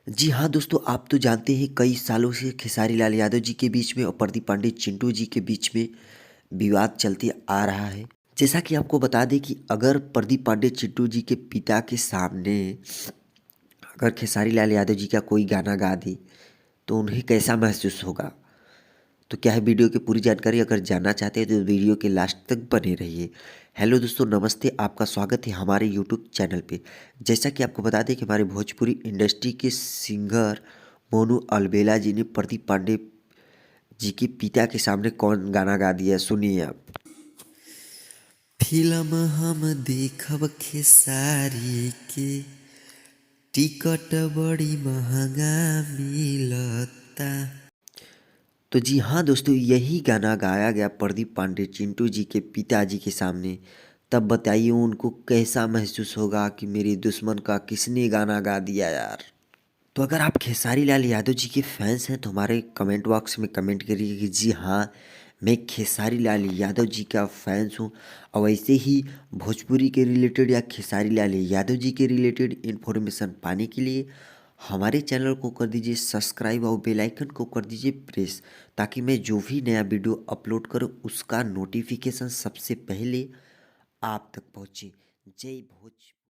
जी हाँ दोस्तों, आप तो जानते हैं कई सालों से खेसारी लाल यादव जी के बीच में और प्रदीप पांडे चिंटू जी के बीच में विवाद चलते आ रहा है। जैसा कि आपको बता दें कि अगर प्रदीप पांडे चिंटू जी के पिता के सामने अगर खेसारी लाल यादव जी का कोई गाना गा दे तो उन्हें कैसा महसूस होगा। तो क्या है, वीडियो की पूरी जानकारी अगर जानना चाहते हैं तो वीडियो के लास्ट तक बने रहिए। हेलो दोस्तों, नमस्ते, आपका स्वागत है हमारे यूट्यूब चैनल पे। जैसा कि आपको बता दें कि हमारे भोजपुरी इंडस्ट्री के सिंगर मोनू अलबेला जी ने प्रदीप पांडे जी के पिता के सामने कौन गाना गा दिया, सुनिए आप। फिल्म हम देखब खेसारी के, टिकट बड़ी महंगा मिलता। तो जी हाँ दोस्तों, यही गाना गाया गया प्रदीप पांडे चिंटू जी के पिताजी के सामने। तब बताइए उनको कैसा महसूस होगा कि मेरे दुश्मन का किसने गाना गा दिया यार। तो अगर आप खेसारी लाल यादव जी के फैंस हैं तो हमारे कमेंट बॉक्स में कमेंट करिए कि जी हाँ, मैं खेसारी लाल यादव जी का फैंस हूँ। और वैसे ही भोजपुरी के रिलेटेड या खेसारी लाल यादव जी के रिलेटेड इन्फॉर्मेशन पाने के लिए हमारे चैनल को कर दीजिए सब्सक्राइब और बेल आइकन को कर दीजिए प्रेस, ताकि मैं जो भी नया वीडियो अपलोड करूँ उसका नोटिफिकेशन सबसे पहले आप तक पहुँचे। जय भोज।